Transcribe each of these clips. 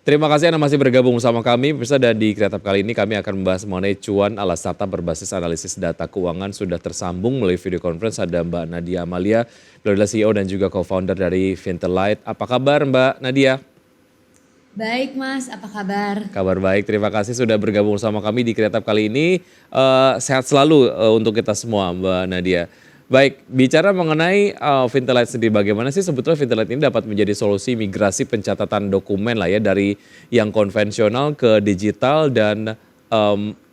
Terima kasih Anda masih bergabung bersama kami. Pemirsa, dan di Kreatif kali ini kami akan membahas mengenai cuan ala startup berbasis analisis data keuangan. Sudah tersambung melalui video conference ada Mbak Nadia Amalia, beliau adalah CEO dan juga co-founder dari Vintelite. Apa kabar Mbak Nadia? Baik Mas, apa kabar? Kabar baik, terima kasih sudah bergabung bersama kami di Kreatif kali ini. Sehat selalu untuk kita semua Mbak Nadia. Baik, bicara mengenai Vintelite sendiri, bagaimana sih sebetulnya Vintelite ini dapat menjadi solusi migrasi pencatatan dokumen lah ya dari yang konvensional ke digital, dan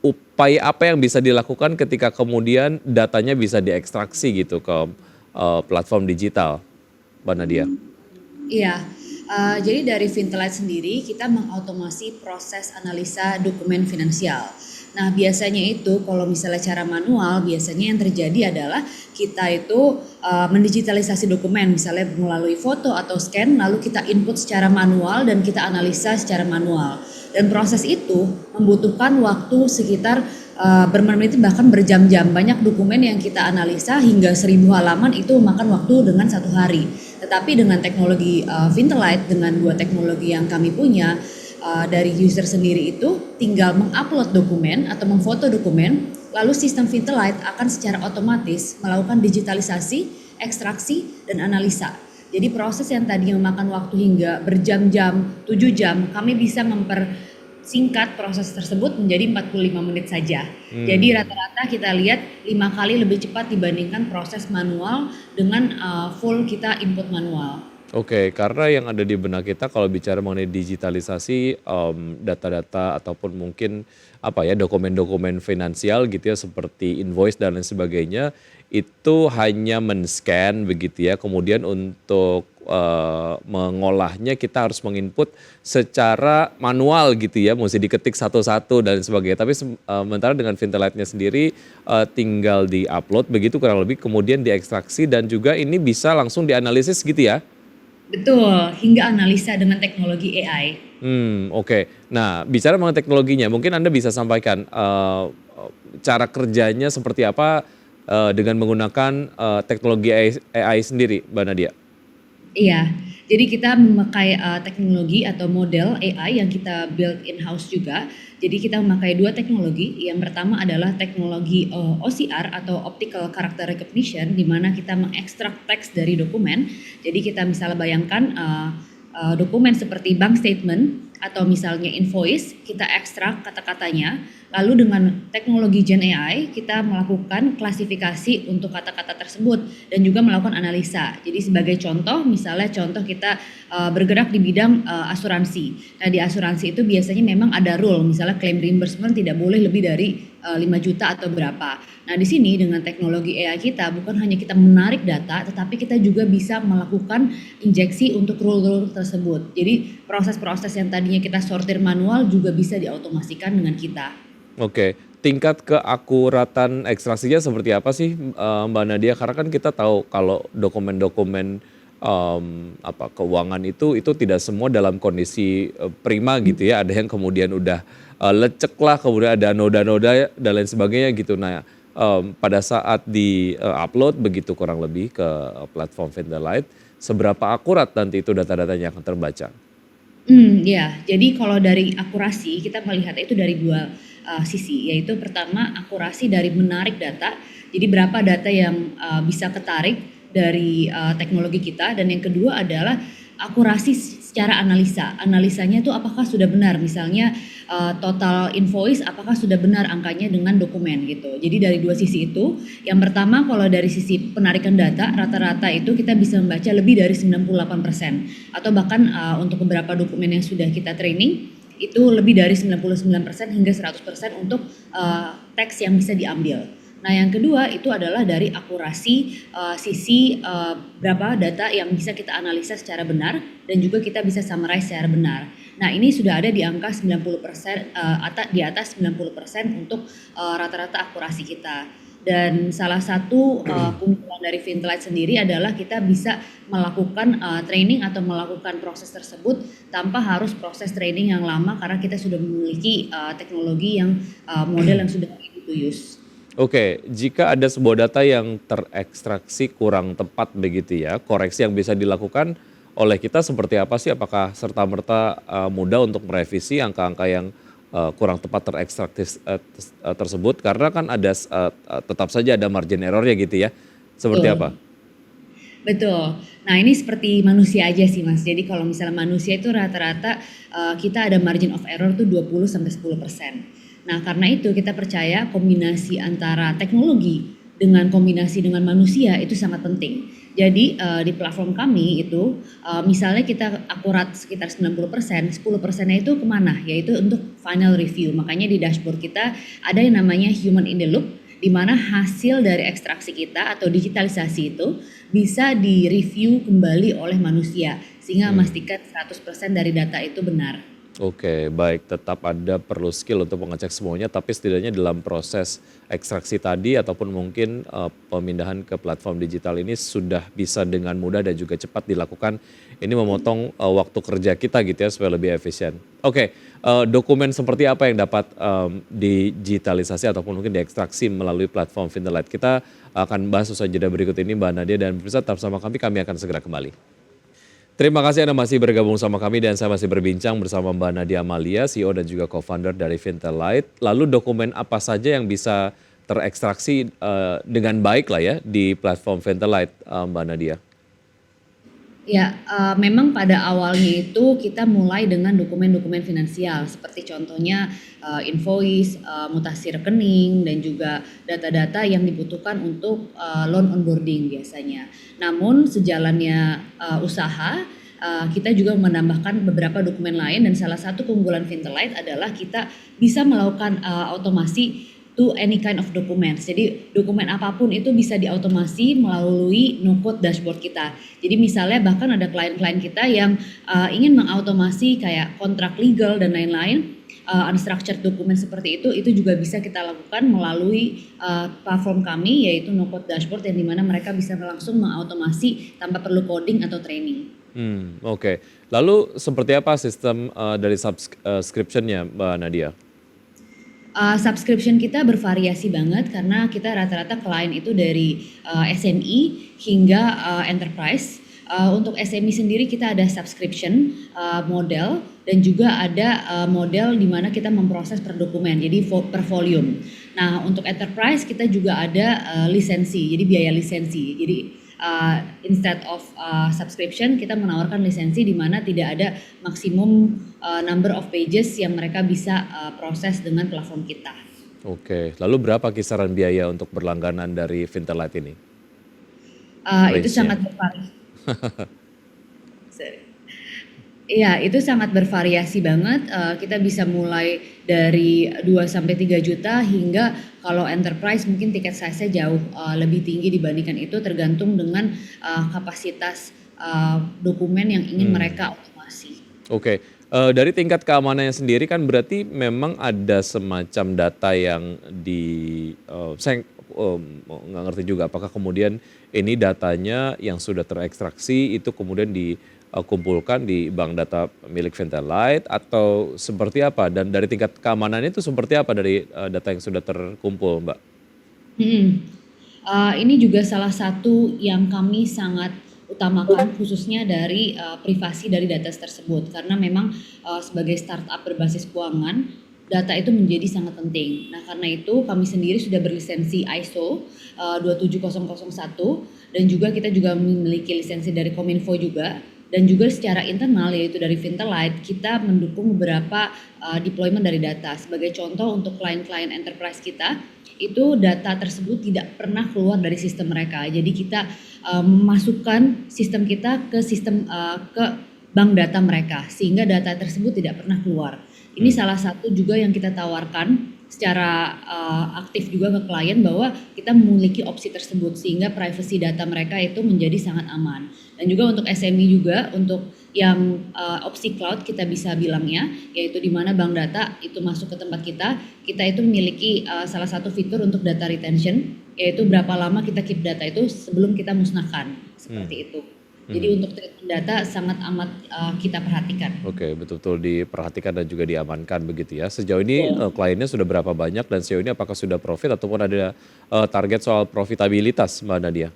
upaya apa yang bisa dilakukan ketika kemudian datanya bisa diekstraksi gitu ke platform digital, Mbak Nadia? Iya, jadi dari Vintelite sendiri kita mengautomasi proses analisa dokumen finansial. Nah biasanya itu kalau misalnya cara manual, biasanya yang terjadi adalah kita itu mendigitalisasi dokumen misalnya melalui foto atau scan, lalu kita input secara manual dan kita analisa secara manual. Dan proses itu membutuhkan waktu sekitar bermenit bahkan berjam-jam. Banyak dokumen yang kita analisa hingga 1.000 halaman itu memakan waktu dengan 1 hari. Tetapi dengan teknologi Vintelite, dengan dua teknologi yang kami punya, dari user sendiri itu tinggal mengupload dokumen atau memfoto dokumen, lalu sistem Vintelite akan secara otomatis melakukan digitalisasi, ekstraksi, dan analisa. Jadi proses yang tadi memakan waktu hingga berjam-jam, 7 jam, kami bisa mempersingkat proses tersebut menjadi 45 menit saja. Jadi rata-rata kita lihat 5 kali lebih cepat dibandingkan proses manual dengan full kita input manual. Oke, karena yang ada di benak kita kalau bicara mengenai digitalisasi, data-data ataupun mungkin apa ya, dokumen-dokumen finansial gitu ya seperti invoice dan lain sebagainya, itu hanya men-scan begitu ya, kemudian untuk mengolahnya kita harus menginput secara manual gitu ya, mesti diketik satu-satu dan sebagainya. Tapi sementara dengan Vintelite-nya sendiri tinggal di-upload begitu kurang lebih, kemudian diekstraksi dan juga ini bisa langsung dianalisis gitu ya? Betul, hingga analisa dengan teknologi AI. Oke. Nah, bicara mengenai teknologinya, mungkin Anda bisa sampaikan, cara kerjanya seperti apa, dengan menggunakan, teknologi AI sendiri, Mbak Nadia? Iya, jadi kita memakai teknologi atau model AI yang kita build in-house juga. Jadi kita memakai dua teknologi. Yang pertama adalah teknologi OCR atau Optical Character Recognition, di mana kita mengekstrak teks dari dokumen. Jadi kita misalnya bayangkan dokumen seperti bank statement atau misalnya invoice, kita ekstrak kata-katanya. Lalu dengan teknologi Gen AI kita melakukan klasifikasi untuk kata-kata tersebut dan juga melakukan analisa. Jadi sebagai contoh, misalnya contoh kita bergerak di bidang asuransi. Nah di asuransi itu biasanya memang ada rule, misalnya claim reimbursement tidak boleh lebih dari 5 juta atau berapa. Nah di sini dengan teknologi AI kita bukan hanya kita menarik data, tetapi kita juga bisa melakukan injeksi untuk rule-rule tersebut. Jadi proses-proses yang tadinya kita sortir manual juga bisa diautomasikan dengan kita. Oke, tingkat keakuratan ekstraksinya seperti apa sih, Mbak Nadia? Karena kan kita tahu kalau dokumen-dokumen, keuangan itu tidak semua dalam kondisi, prima gitu ya, ada yang kemudian udah, lecek lah, kemudian ada noda-noda dan lain sebagainya gitu. Nah, pada saat di-upload begitu kurang lebih ke platform Vinterlight, seberapa akurat nanti itu data-datanya akan terbaca? Ya. Jadi kalau dari akurasi kita melihat itu dari dua sisi, yaitu pertama akurasi dari menarik data, jadi berapa data yang bisa ketarik dari teknologi kita, dan yang kedua adalah akurasi secara analisa. Analisanya itu apakah sudah benar, misalnya total invoice apakah sudah benar angkanya dengan dokumen gitu. Jadi dari dua sisi itu, yang pertama kalau dari sisi penarikan data, rata-rata itu kita bisa membaca lebih dari 98%, atau bahkan untuk beberapa dokumen yang sudah kita training itu lebih dari 99% hingga 100% untuk teks yang bisa diambil. Nah yang kedua itu adalah dari akurasi sisi berapa data yang bisa kita analisa secara benar dan juga kita bisa summarize secara benar. Nah ini sudah ada di angka 90%, di atas 90% untuk rata-rata akurasi kita. Dan salah satu keunggulan dari Vintelite sendiri adalah kita bisa melakukan training atau melakukan proses tersebut tanpa harus proses training yang lama, karena kita sudah memiliki teknologi yang model yang sudah easy to use. Oke, jika ada sebuah data yang terekstraksi kurang tepat begitu ya, koreksi yang bisa dilakukan oleh kita seperti apa sih? Apakah serta-merta mudah untuk merevisi angka-angka yang kurang tepat tersebut? Karena kan ada tetap saja ada margin error-nya gitu ya. Seperti apa? Betul. Betul. Nah, ini seperti manusia aja sih, Mas. Jadi kalau misalnya manusia itu rata-rata kita ada margin of error tuh 20 sampai 10%. Nah, karena itu kita percaya kombinasi antara teknologi dengan kombinasi dengan manusia itu sangat penting. Jadi di platform kami itu misalnya kita akurat sekitar 90%, 10%-nya itu kemana? Yaitu untuk final review. Makanya di dashboard kita ada yang namanya human in the loop, di mana hasil dari ekstraksi kita atau digitalisasi itu bisa direview kembali oleh manusia sehingga memastikan 100% dari data itu benar. Oke, baik. Tetap ada perlu skill untuk mengecek semuanya, tapi setidaknya dalam proses ekstraksi tadi ataupun mungkin pemindahan ke platform digital ini sudah bisa dengan mudah dan juga cepat dilakukan. Ini memotong waktu kerja kita gitu ya supaya lebih efisien. Oke, dokumen seperti apa yang dapat digitalisasi ataupun mungkin diekstraksi melalui platform Finterlight? Kita akan bahas usai jeda berikut ini Mbak Nadia dan pemirsa tetap sama kami akan segera kembali. Terima kasih Anda masih bergabung sama kami dan saya masih berbincang bersama Mbak Nadia Amalia, CEO dan juga co-founder dari Finterlight. Lalu dokumen apa saja yang bisa terekstraksi dengan baik lah ya di platform Finterlight, Mbak Nadia? Ya, memang pada awalnya itu kita mulai dengan dokumen-dokumen finansial seperti contohnya invoice, mutasi rekening dan juga data-data yang dibutuhkan untuk loan onboarding biasanya. Namun sejalannya usaha, kita juga menambahkan beberapa dokumen lain dan salah satu keunggulan Finterlight adalah kita bisa melakukan otomasi to any kind of documents. Jadi dokumen apapun itu bisa diautomasi melalui no-code dashboard kita. Jadi misalnya bahkan ada klien-klien kita yang ingin mengautomasi kayak kontrak legal dan lain-lain, unstructured dokumen seperti itu juga bisa kita lakukan melalui platform kami yaitu no-code dashboard yang dimana mereka bisa langsung mengautomasi tanpa perlu coding atau training. Oke. Lalu seperti apa sistem dari subscription-nya Mbak Nadia? Subscription kita bervariasi banget karena kita rata-rata klien itu dari SME hingga enterprise. Untuk SME sendiri kita ada subscription model dan juga ada model di mana kita memproses per dokumen, jadi per volume. Nah, untuk enterprise kita juga ada lisensi, jadi biaya lisensi. Jadi instead of subscription kita menawarkan lisensi di mana tidak ada maksimum number of pages yang mereka bisa proses dengan platform kita. Oke, lalu berapa kisaran biaya untuk berlangganan dari Finterlight ini? Itu sangat bervariasi. Iya, itu sangat bervariasi banget. Kita bisa mulai dari 2 sampai 3 juta hingga kalau enterprise mungkin tiket size-nya jauh lebih tinggi dibandingkan itu tergantung dengan kapasitas dokumen yang ingin mereka otomasi. Oke, dari tingkat keamanannya sendiri kan berarti memang ada semacam data yang saya nggak ngerti juga apakah kemudian ini datanya yang sudah terekstraksi itu kemudian dikumpulkan di bank data milik Finterlight atau seperti apa? Dan dari tingkat keamanannya itu seperti apa dari data yang sudah terkumpul, Mbak? Ini juga salah satu yang kami sangat utamakan khususnya dari privasi dari data tersebut karena memang sebagai startup berbasis keuangan data itu menjadi sangat penting. Nah, karena itu kami sendiri sudah berlisensi ISO 27001 dan juga kita juga memiliki lisensi dari Kominfo juga dan juga secara internal yaitu dari Finterlight kita mendukung beberapa deployment dari data. Sebagai contoh untuk klien-klien enterprise kita itu data tersebut tidak pernah keluar dari sistem mereka. Jadi kita memasukkan sistem kita ke sistem ke bank data mereka sehingga data tersebut tidak pernah keluar. Ini salah satu juga yang kita tawarkan secara aktif juga ke klien bahwa kita memiliki opsi tersebut sehingga privacy data mereka itu menjadi sangat aman. Dan juga untuk SME juga untuk yang opsi cloud kita bisa bilangnya yaitu di mana bank data itu masuk ke tempat kita itu memiliki salah satu fitur untuk data retention yaitu berapa lama kita keep data itu sebelum kita musnahkan seperti itu. Jadi untuk treatment data sangat amat kita perhatikan. Oke, betul-betul diperhatikan dan juga diamankan begitu ya. Sejauh ini kliennya sudah berapa banyak dan sejauh ini apakah sudah profit ataupun ada target soal profitabilitas Mbak Nadia?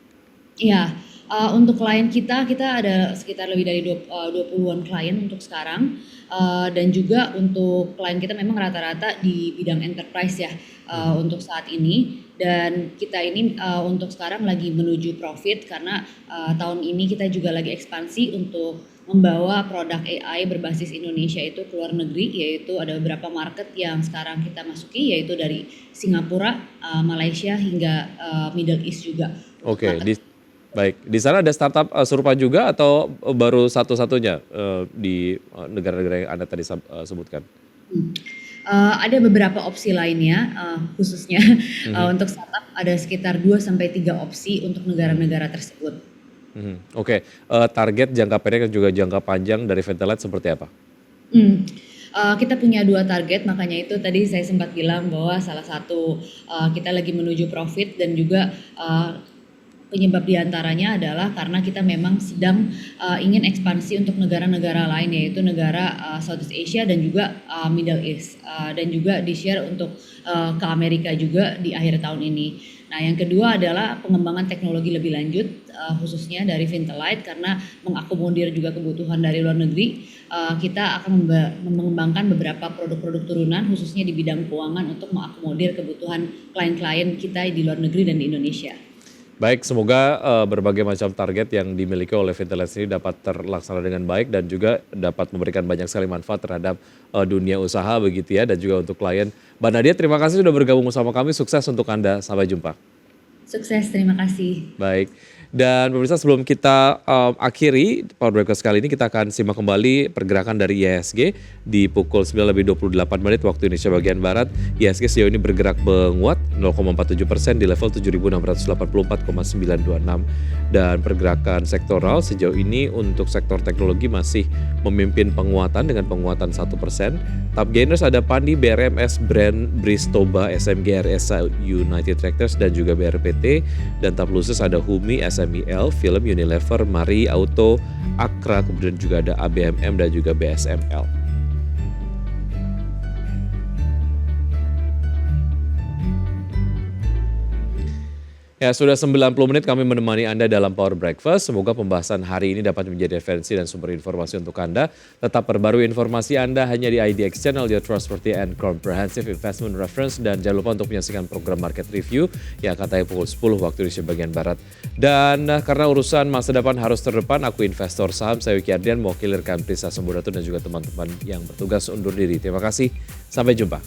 Iya, Untuk klien kita ada sekitar lebih dari 20-an klien untuk sekarang, dan juga untuk klien kita memang rata-rata di bidang enterprise ya, untuk saat ini. Dan kita ini, untuk sekarang lagi menuju profit karena, tahun ini kita juga lagi ekspansi untuk membawa produk AI berbasis Indonesia itu ke luar negeri, yaitu ada beberapa market yang sekarang kita masuki, yaitu dari Singapura, Malaysia hingga, Middle East juga untuk Oke, market. baik. Di sana ada startup serupa juga atau baru satu-satunya di negara-negara yang Anda tadi sebutkan? Hmm. Ada beberapa opsi lainnya, khususnya Mhm, untuk startup ada sekitar 2 sampai 3 opsi untuk mhm, negara-negara tersebut. mhm. Oke, target jangka pendek dan juga jangka panjang dari Ventilite seperti apa? Hmm. Kita punya 2 target, makanya itu tadi saya sempat bilang bahwa salah satu, kita lagi menuju profit dan juga, penyebab di antaranya adalah karena kita memang sedang, ingin ekspansi untuk negara-negara lain, yaitu negara, Southeast Asia dan juga, Middle East, dan juga di-share untuk, ke Amerika juga di akhir tahun ini. Nah, yang kedua adalah pengembangan teknologi lebih lanjut, khususnya dari Vintalite karena mengakomodir juga kebutuhan dari luar negeri. Kita akan mengembangkan beberapa produk-produk turunan khususnya di bidang keuangan untuk mengakomodir kebutuhan klien-klien kita di luar negeri dan di Indonesia. Baik, semoga berbagai macam target yang dimiliki oleh Vintilite ini dapat terlaksana dengan baik dan juga dapat memberikan banyak sekali manfaat terhadap dunia usaha begitu ya dan juga untuk klien. Mbak Nadia, terima kasih sudah bergabung bersama kami. Sukses untuk Anda. Sampai jumpa. Sukses, terima kasih. Baik, dan pemirsa sebelum kita akhiri Power Breakfast kali ini kita akan simak kembali pergerakan dari IHSG di pukul 9:28 waktu Indonesia bagian Barat. IHSG sejauh ini bergerak menguat 0,47% di level 7.684,926 dan pergerakan sektoral sejauh ini untuk sektor teknologi masih memimpin penguatan dengan penguatan 1%. Top gainers ada Pandi, BRMS, Brand, Bristoba, SMG, RSA, United Tractors dan juga BRPT. Dan top losers ada Humi, SMIL, Film, Unilever, Mari, Auto, Akra, kemudian juga ada ABMM dan juga BSML. Ya, sudah 90 menit kami menemani Anda dalam Power Breakfast. Semoga pembahasan hari ini dapat menjadi referensi dan sumber informasi untuk Anda. Tetap perbarui informasi Anda hanya di IDX Channel, your trustworthy and comprehensive investment reference. Dan jangan lupa untuk menyaksikan program Market Review yang akan tayang pukul 10 waktu Indonesia bagian Barat. Dan karena urusan masa depan harus terdepan, aku investor saham, saya Wiki Ardian, mewakili rekan Prisa Semburatun dan juga teman-teman yang bertugas undur diri. Terima kasih, sampai jumpa.